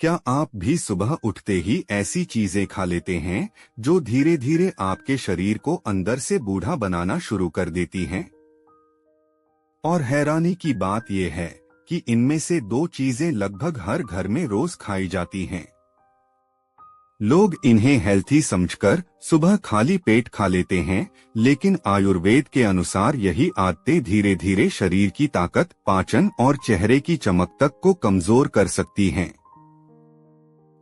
क्या आप भी सुबह उठते ही ऐसी चीजें खा लेते हैं जो धीरे धीरे आपके शरीर को अंदर से बूढ़ा बनाना शुरू कर देती हैं? और हैरानी की बात यह है कि इनमें से दो चीजें लगभग हर घर में रोज खाई जाती हैं। लोग इन्हें हेल्थी समझकर सुबह खाली पेट खा लेते हैं, लेकिन आयुर्वेद के अनुसार यही आदतें धीरे धीरे शरीर की ताकत, पाचन और चेहरे की चमक तक को कमजोर कर सकती हैं।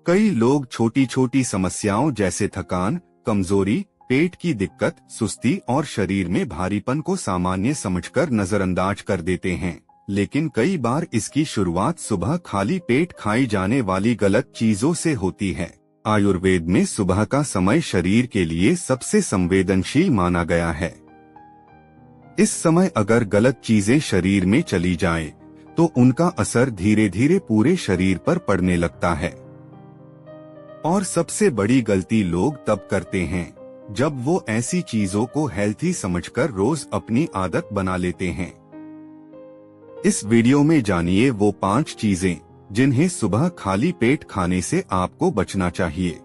कई लोग छोटी छोटी समस्याओं जैसे थकान, कमजोरी, पेट की दिक्कत, सुस्ती और शरीर में भारीपन को सामान्य समझकर नजरअंदाज कर देते हैं, लेकिन कई बार इसकी शुरुआत सुबह खाली पेट खाई जाने वाली गलत चीजों से होती है। आयुर्वेद में सुबह का समय शरीर के लिए सबसे संवेदनशील माना गया है। इस समय अगर गलत चीजें शरीर में चली जाएं, तो उनका असर धीरे धीरे पूरे शरीर पर पड़ने लगता है। और सबसे बड़ी गलती लोग तब करते हैं जब वो ऐसी चीजों को हेल्थी समझकर रोज अपनी आदत बना लेते हैं। इस वीडियो में जानिए वो 5 चीजें जिन्हें सुबह खाली पेट खाने से आपको बचना चाहिए।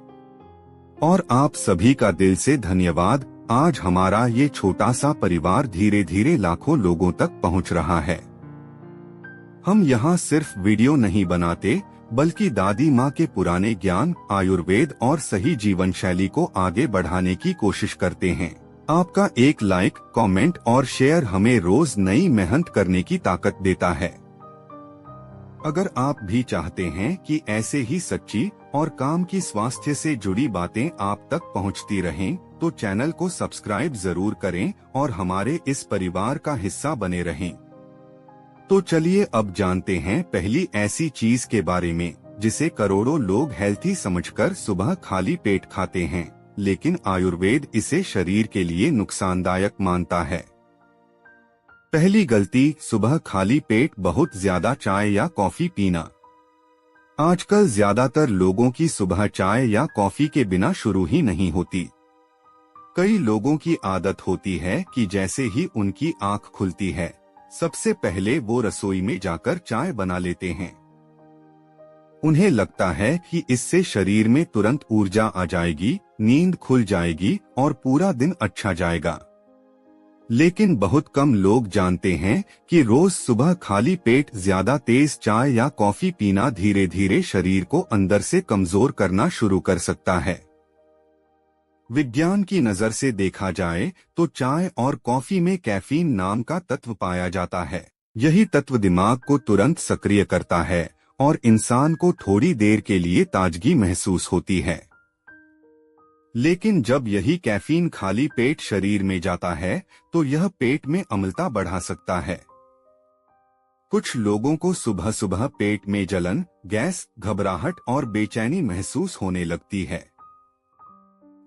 और आप सभी का दिल से धन्यवाद। आज हमारा ये छोटा सा परिवार धीरे धीरे लाखों लोगों तक पहुंच रहा है। हम यहाँ सिर्फ वीडियो नहीं बनाते, बल्कि दादी माँ के पुराने ज्ञान, आयुर्वेद और सही जीवन शैली को आगे बढ़ाने की कोशिश करते हैं। आपका एक लाइक, कमेंट और शेयर हमें रोज नई मेहनत करने की ताकत देता है। अगर आप भी चाहते हैं कि ऐसे ही सच्ची और काम की स्वास्थ्य से जुड़ी बातें आप तक पहुंचती रहें, तो चैनल को सब्सक्राइब जरूर करें और हमारे इस परिवार का हिस्सा बने रहें। तो चलिए अब जानते हैं पहली ऐसी चीज के बारे में जिसे करोड़ों लोग हेल्थी समझकर सुबह खाली पेट खाते हैं, लेकिन आयुर्वेद इसे शरीर के लिए नुकसानदायक मानता है। पहली गलती, सुबह खाली पेट बहुत ज्यादा चाय या कॉफी पीना। आजकल ज्यादातर लोगों की सुबह चाय या कॉफी के बिना शुरू ही नहीं होती। कई लोगों की आदत होती है कि जैसे ही उनकी आंख खुलती है, सबसे पहले वो रसोई में जाकर चाय बना लेते हैं। उन्हें लगता है कि इससे शरीर में तुरंत ऊर्जा आ जाएगी, नींद खुल जाएगी और पूरा दिन अच्छा जाएगा। लेकिन बहुत कम लोग जानते हैं कि रोज सुबह खाली पेट ज्यादा तेज चाय या कॉफी पीना धीरे धीरे शरीर को अंदर से कमजोर करना शुरू कर सकता है। विज्ञान की नजर से देखा जाए तो चाय और कॉफी में कैफीन नाम का तत्व पाया जाता है। यही तत्व दिमाग को तुरंत सक्रिय करता है और इंसान को थोड़ी देर के लिए ताजगी महसूस होती है। लेकिन जब यही कैफीन खाली पेट शरीर में जाता है, तो यह पेट में अम्लता बढ़ा सकता है। कुछ लोगों को सुबह सुबह पेट में जलन, गैस, घबराहट और बेचैनी महसूस होने लगती है।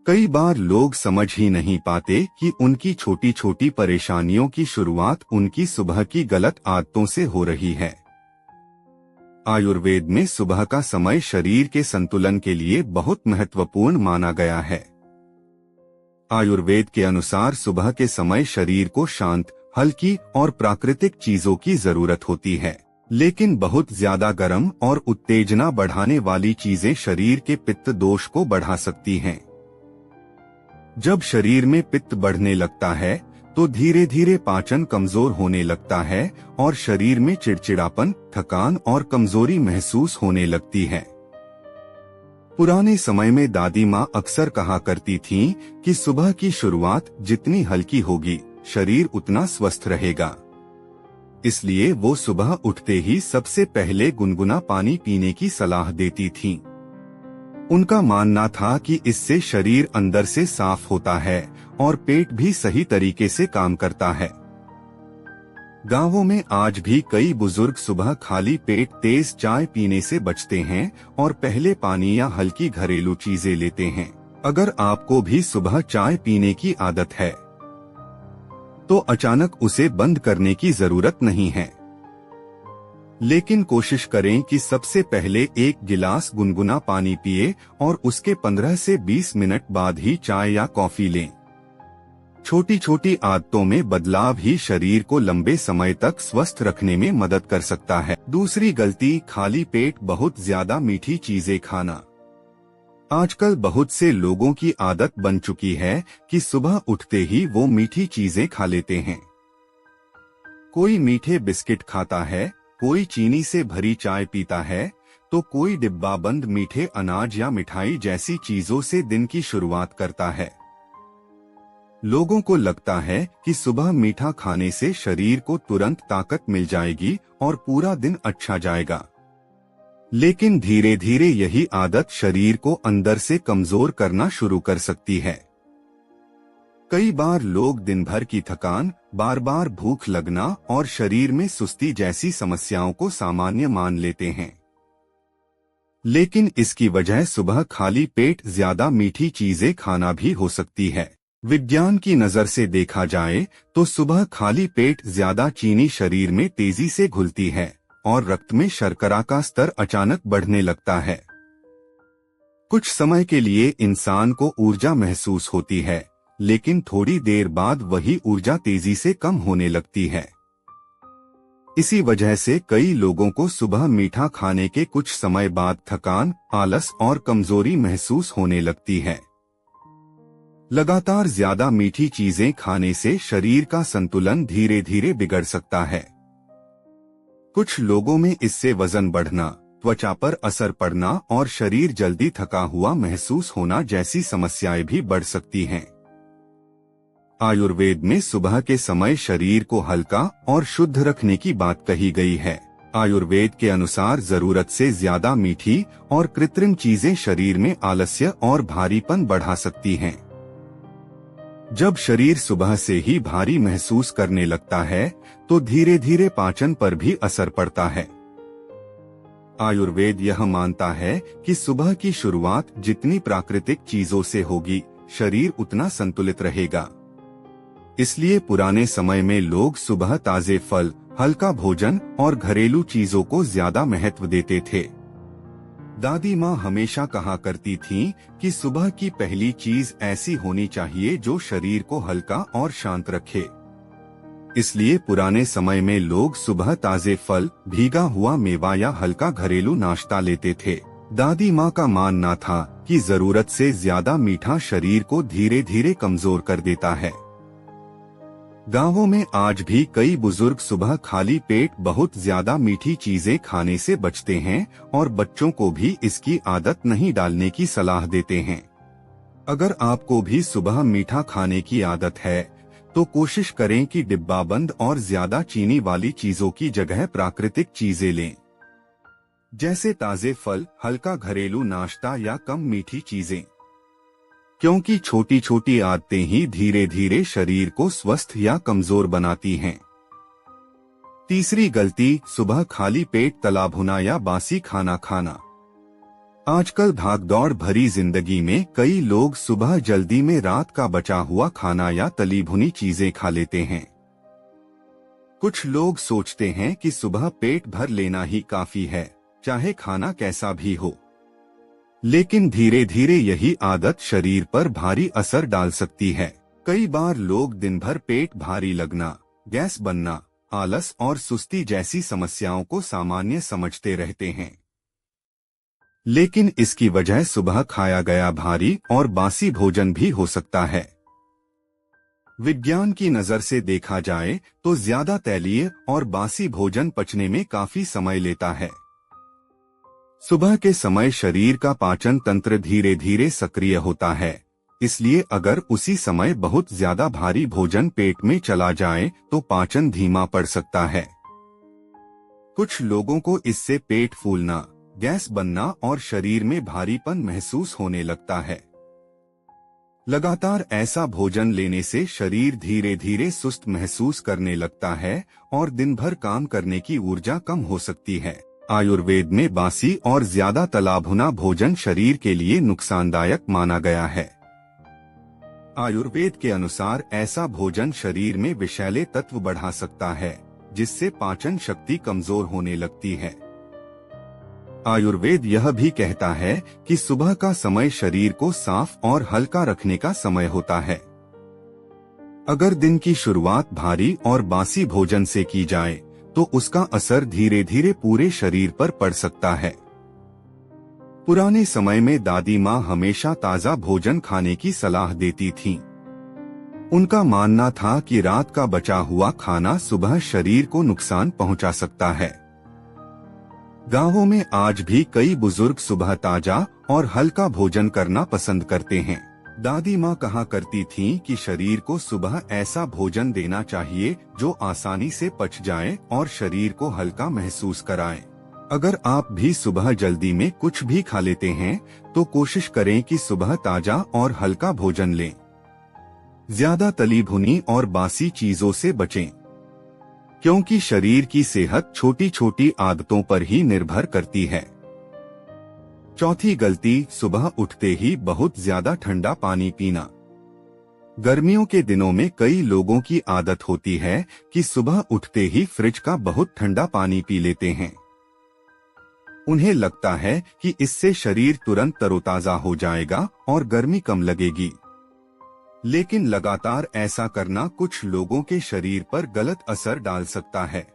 कई बार लोग समझ ही नहीं पाते कि उनकी छोटी छोटी परेशानियों की शुरुआत उनकी सुबह की गलत आदतों से हो रही है। आयुर्वेद में सुबह का समय शरीर के संतुलन के लिए बहुत महत्वपूर्ण माना गया है। आयुर्वेद के अनुसार सुबह के समय शरीर को शांत, हल्की और प्राकृतिक चीजों की जरूरत होती है, लेकिन बहुत ज्यादा गर्म और उत्तेजना बढ़ाने वाली चीजें शरीर के पित्त दोष को बढ़ा सकती हैं। जब शरीर में पित्त बढ़ने लगता है, तो धीरे धीरे पाचन कमजोर होने लगता है और शरीर में चिड़चिड़ापन, थकान और कमजोरी महसूस होने लगती है। पुराने समय में दादी माँ अक्सर कहा करती थीं कि सुबह की शुरुआत जितनी हल्की होगी, शरीर उतना स्वस्थ रहेगा। इसलिए वो सुबह उठते ही सबसे पहले गुनगुना पानी पीने की सलाह देती थीं। उनका मानना था कि इससे शरीर अंदर से साफ होता है और पेट भी सही तरीके से काम करता है। गांवों में आज भी कई बुजुर्ग सुबह खाली पेट तेज चाय पीने से बचते हैं और पहले पानी या हल्की घरेलू चीजें लेते हैं। अगर आपको भी सुबह चाय पीने की आदत है, तो अचानक उसे बंद करने की जरूरत नहीं है। लेकिन कोशिश करें कि सबसे पहले एक गिलास गुनगुना पानी पिए और उसके 15 से 20 मिनट बाद ही चाय या कॉफी लें। छोटी छोटी आदतों में बदलाव ही शरीर को लंबे समय तक स्वस्थ रखने में मदद कर सकता है। दूसरी गलती, खाली पेट बहुत ज्यादा मीठी चीजें खाना। आजकल बहुत से लोगों की आदत बन चुकी है कि सुबह उठते ही वो मीठी चीजें खा लेते हैं। कोई मीठे बिस्किट खाता है, कोई चीनी से भरी चाय पीता है, तो कोई डिब्बाबंद मीठे अनाज या मिठाई जैसी चीजों से दिन की शुरुआत करता है। लोगों को लगता है कि सुबह मीठा खाने से शरीर को तुरंत ताकत मिल जाएगी और पूरा दिन अच्छा जाएगा। लेकिन धीरे धीरे यही आदत शरीर को अंदर से कमजोर करना शुरू कर सकती है। कई बार लोग दिन भर की थकान, बार बार भूख लगना और शरीर में सुस्ती जैसी समस्याओं को सामान्य मान लेते हैं। लेकिन इसकी वजह सुबह खाली पेट ज्यादा मीठी चीजें खाना भी हो सकती है। विज्ञान की नजर से देखा जाए तो सुबह खाली पेट ज्यादा चीनी शरीर में तेजी से घुलती है और रक्त में शर्करा का स्तर अचानक बढ़ने लगता है। कुछ समय के लिए इंसान को ऊर्जा महसूस होती है, लेकिन थोड़ी देर बाद वही ऊर्जा तेजी से कम होने लगती है। इसी वजह से कई लोगों को सुबह मीठा खाने के कुछ समय बाद थकान, आलस और कमजोरी महसूस होने लगती है। लगातार ज्यादा मीठी चीजें खाने से शरीर का संतुलन धीरे धीरे बिगड़ सकता है। कुछ लोगों में इससे वजन बढ़ना, त्वचा पर असर पड़ना और शरीर जल्दी थका हुआ महसूस होना जैसी समस्याएं भी बढ़ सकती हैं। आयुर्वेद में सुबह के समय शरीर को हल्का और शुद्ध रखने की बात कही गई है। आयुर्वेद के अनुसार जरूरत से ज्यादा मीठी और कृत्रिम चीजें शरीर में आलस्य और भारीपन बढ़ा सकती हैं। जब शरीर सुबह से ही भारी महसूस करने लगता है तो धीरे धीरे पाचन पर भी असर पड़ता है। आयुर्वेद यह मानता है कि सुबह की शुरुआत जितनी प्राकृतिक चीजों से होगी, शरीर उतना संतुलित रहेगा। इसलिए पुराने समय में लोग सुबह ताजे फल, हल्का भोजन और घरेलू चीजों को ज्यादा महत्व देते थे। दादी माँ हमेशा कहा करती थीं कि सुबह की पहली चीज ऐसी होनी चाहिए जो शरीर को हल्का और शांत रखे। इसलिए पुराने समय में लोग सुबह ताजे फल, भीगा हुआ मेवा या हल्का घरेलू नाश्ता लेते थे। दादी माँ का मानना था कि जरूरत से ज्यादा मीठा शरीर को धीरे धीरे कमजोर कर देता है। गांवों में आज भी कई बुजुर्ग सुबह खाली पेट बहुत ज्यादा मीठी चीजें खाने से बचते हैं और बच्चों को भी इसकी आदत नहीं डालने की सलाह देते हैं। अगर आपको भी सुबह मीठा खाने की आदत है तो कोशिश करें कि डिब्बाबंद और ज्यादा चीनी वाली चीजों की जगह प्राकृतिक चीजें लें, जैसे ताजे फल, हल्का घरेलू नाश्ता या कम मीठी चीजें, क्योंकि छोटी छोटी आदतें ही धीरे धीरे शरीर को स्वस्थ या कमजोर बनाती हैं। तीसरी गलती, सुबह खाली पेट तला भुना या बासी खाना खाना। आजकल भागदौड़ भरी जिंदगी में कई लोग सुबह जल्दी में रात का बचा हुआ खाना या तली भुनी चीजें खा लेते हैं। कुछ लोग सोचते हैं कि सुबह पेट भर लेना ही काफी है, चाहे खाना कैसा भी हो। लेकिन धीरे धीरे यही आदत शरीर पर भारी असर डाल सकती है। कई बार लोग दिन भर पेट भारी लगना, गैस बनना, आलस और सुस्ती जैसी समस्याओं को सामान्य समझते रहते हैं। लेकिन इसकी वजह सुबह खाया गया भारी और बासी भोजन भी हो सकता है। विज्ञान की नजर से देखा जाए तो ज्यादा तैलीय और बासी भोजन पचने में काफी समय लेता है। सुबह के समय शरीर का पाचन तंत्र धीरे धीरे सक्रिय होता है, इसलिए अगर उसी समय बहुत ज्यादा भारी भोजन पेट में चला जाए तो पाचन धीमा पड़ सकता है। कुछ लोगों को इससे पेट फूलना, गैस बनना और शरीर में भारीपन महसूस होने लगता है। लगातार ऐसा भोजन लेने से शरीर धीरे धीरे सुस्त महसूस करने लगता है और दिन भर काम करने की ऊर्जा कम हो सकती है। आयुर्वेद में बासी और ज्यादा तला भुना भोजन शरीर के लिए नुकसानदायक माना गया है। आयुर्वेद के अनुसार ऐसा भोजन शरीर में विषैले तत्व बढ़ा सकता है, जिससे पाचन शक्ति कमजोर होने लगती है। आयुर्वेद यह भी कहता है कि सुबह का समय शरीर को साफ और हल्का रखने का समय होता है। अगर दिन की शुरुआत भारी और बासी भोजन से की जाए तो उसका असर धीरे धीरे पूरे शरीर पर पड़ सकता है। पुराने समय में दादी माँ हमेशा ताजा भोजन खाने की सलाह देती थीं। उनका मानना था कि रात का बचा हुआ खाना सुबह शरीर को नुकसान पहुंचा सकता है। गांवों में आज भी कई बुजुर्ग सुबह ताजा और हल्का भोजन करना पसंद करते हैं। दादी माँ कहा करती थीं कि शरीर को सुबह ऐसा भोजन देना चाहिए जो आसानी से पच जाए और शरीर को हल्का महसूस कराए। अगर आप भी सुबह जल्दी में कुछ भी खा लेते हैं तो कोशिश करें कि सुबह ताजा और हल्का भोजन लें। ज्यादा तली भुनी और बासी चीजों से बचें, क्योंकि शरीर की सेहत छोटी छोटी आदतों पर ही निर्भर करती है। चौथी गलती, सुबह उठते ही बहुत ज्यादा ठंडा पानी पीना। गर्मियों के दिनों में कई लोगों की आदत होती है कि सुबह उठते ही फ्रिज का बहुत ठंडा पानी पी लेते हैं। उन्हें लगता है कि इससे शरीर तुरंत तरोताजा हो जाएगा और गर्मी कम लगेगी, लेकिन लगातार ऐसा करना कुछ लोगों के शरीर पर गलत असर डाल सकता है।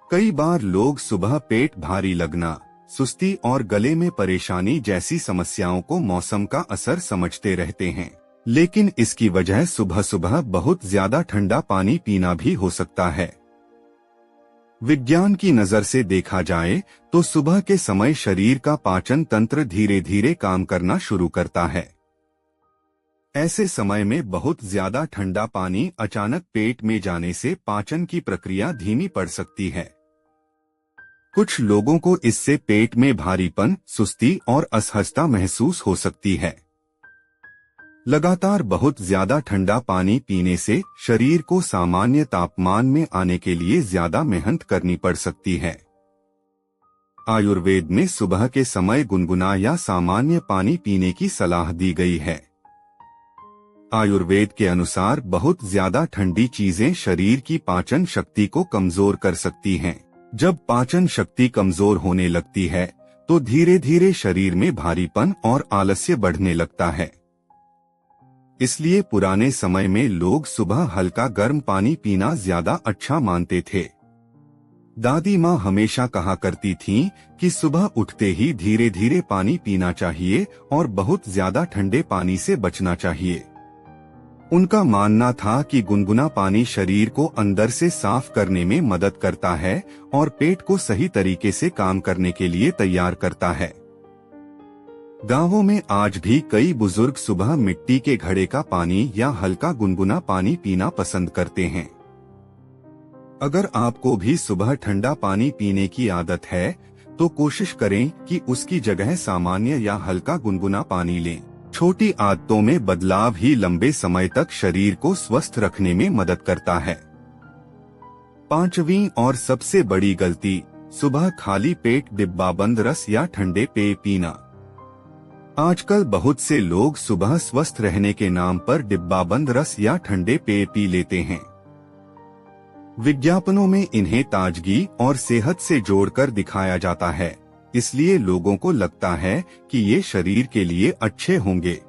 कई बार लोग सुबह पेट भारी लगना, सुस्ती और गले में परेशानी जैसी समस्याओं को मौसम का असर समझते रहते हैं, लेकिन इसकी वजह सुबह सुबह बहुत ज्यादा ठंडा पानी पीना भी हो सकता है। विज्ञान की नजर से देखा जाए तो सुबह के समय शरीर का पाचन तंत्र धीरे धीरे काम करना शुरू करता है। ऐसे समय में बहुत ज्यादा ठंडा पानी अचानक पेट में जाने से पाचन की प्रक्रिया धीमी पड़ सकती है। कुछ लोगों को इससे पेट में भारीपन, सुस्ती और असहजता महसूस हो सकती है। लगातार बहुत ज्यादा ठंडा पानी पीने से शरीर को सामान्य तापमान में आने के लिए ज्यादा मेहनत करनी पड़ सकती है। आयुर्वेद में सुबह के समय गुनगुना या सामान्य पानी पीने की सलाह दी गई है। आयुर्वेद के अनुसार बहुत ज्यादा ठंडी चीजें शरीर की पाचन शक्ति को कमजोर कर सकती हैं। जब पाचन शक्ति कमजोर होने लगती है तो धीरे धीरे शरीर में भारीपन और आलस्य बढ़ने लगता है। इसलिए पुराने समय में लोग सुबह हल्का गर्म पानी पीना ज्यादा अच्छा मानते थे। दादी माँ हमेशा कहा करती थीं कि सुबह उठते ही धीरे धीरे पानी पीना चाहिए और बहुत ज्यादा ठंडे पानी से बचना चाहिए। उनका मानना था कि गुनगुना पानी शरीर को अंदर से साफ करने में मदद करता है और पेट को सही तरीके से काम करने के लिए तैयार करता है। गांवों में आज भी कई बुजुर्ग सुबह मिट्टी के घड़े का पानी या हल्का गुनगुना पानी पीना पसंद करते हैं। अगर आपको भी सुबह ठंडा पानी पीने की आदत है तो कोशिश करें कि उसकी जगह सामान्य या हल्का गुनगुना पानी लें। छोटी आदतों में बदलाव ही लंबे समय तक शरीर को स्वस्थ रखने में मदद करता है। पांचवी और सबसे बड़ी गलती, सुबह खाली पेट डिब्बाबंद रस या ठंडे पेय पीना। आजकल बहुत से लोग सुबह स्वस्थ रहने के नाम पर डिब्बाबंद रस या ठंडे पेय पी लेते हैं। विज्ञापनों में इन्हें ताजगी और सेहत से जोड़कर दिखाया जाता है, इसलिए लोगों को लगता है कि ये शरीर के लिए अच्छे होंगे,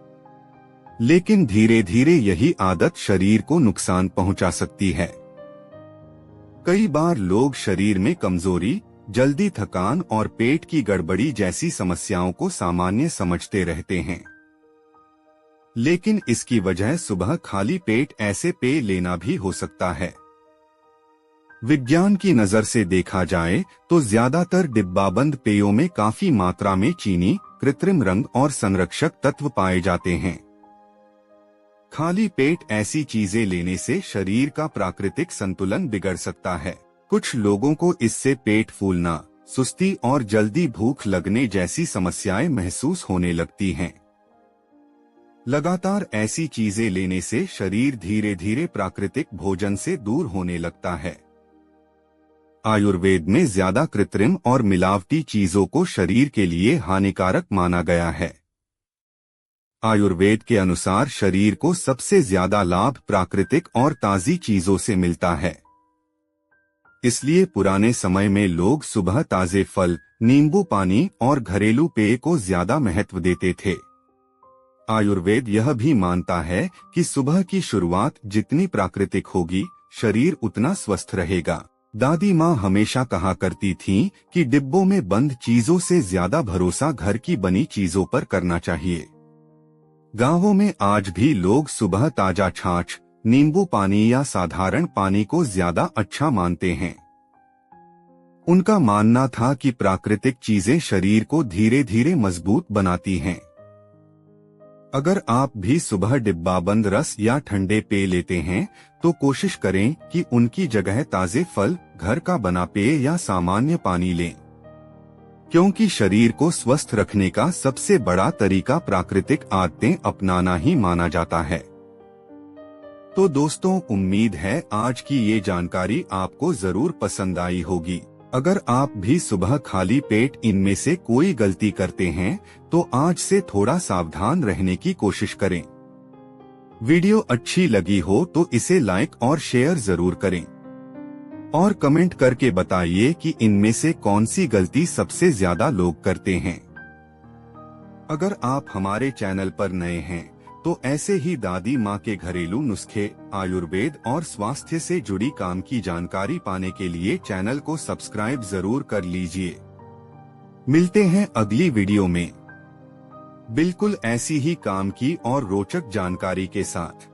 लेकिन धीरे धीरे यही आदत शरीर को नुकसान पहुंचा सकती है। कई बार लोग शरीर में कमजोरी, जल्दी थकान और पेट की गड़बड़ी जैसी समस्याओं को सामान्य समझते रहते हैं, लेकिन इसकी वजह सुबह खाली पेट ऐसे पेय लेना भी हो सकता है। विज्ञान की नजर से देखा जाए तो ज्यादातर डिब्बाबंद पेयों में काफी मात्रा में चीनी, कृत्रिम रंग और संरक्षक तत्व पाए जाते हैं। खाली पेट ऐसी चीजें लेने से शरीर का प्राकृतिक संतुलन बिगड़ सकता है। कुछ लोगों को इससे पेट फूलना, सुस्ती और जल्दी भूख लगने जैसी समस्याएं महसूस होने लगती हैं। लगातार ऐसी चीजें लेने से शरीर धीरे धीरे प्राकृतिक भोजन से दूर होने लगता है। आयुर्वेद में ज्यादा कृत्रिम और मिलावटी चीजों को शरीर के लिए हानिकारक माना गया है। आयुर्वेद के अनुसार शरीर को सबसे ज्यादा लाभ प्राकृतिक और ताजी चीजों से मिलता है। इसलिए पुराने समय में लोग सुबह ताजे फल, नींबू पानी और घरेलू पेय को ज्यादा महत्व देते थे। आयुर्वेद यह भी मानता है कि सुबह की शुरुआत जितनी प्राकृतिक होगी, शरीर उतना स्वस्थ रहेगा। दादी माँ हमेशा कहा करती थीं कि डिब्बों में बंद चीजों से ज्यादा भरोसा घर की बनी चीजों पर करना चाहिए। गांवों में आज भी लोग सुबह ताजा छाछ, नींबू पानी या साधारण पानी को ज्यादा अच्छा मानते हैं। उनका मानना था कि प्राकृतिक चीजें शरीर को धीरे धीरे मजबूत बनाती हैं। अगर आप भी सुबह डिब्बाबंद रस या ठंडे पेय लेते हैं तो कोशिश करें कि उनकी जगह ताजे फल, घर का बना पेय या सामान्य पानी लें, क्योंकि शरीर को स्वस्थ रखने का सबसे बड़ा तरीका प्राकृतिक आदतें अपनाना ही माना जाता है। तो दोस्तों, उम्मीद है आज की ये जानकारी आपको जरूर पसंद आई होगी। अगर आप भी सुबह खाली पेट इनमें से कोई गलती करते हैं तो आज से थोड़ा सावधान रहने की कोशिश करें। वीडियो अच्छी लगी हो तो इसे लाइक और शेयर जरूर करें और कमेंट करके बताइए कि इनमें से कौन सी गलती सबसे ज्यादा लोग करते हैं। अगर आप हमारे चैनल पर नए हैं तो ऐसे ही दादी माँ के घरेलू नुस्खे, आयुर्वेद और स्वास्थ्य से जुड़ी काम की जानकारी पाने के लिए चैनल को सब्सक्राइब जरूर कर लीजिए। मिलते हैं अगली वीडियो में बिल्कुल ऐसी ही काम की और रोचक जानकारी के साथ।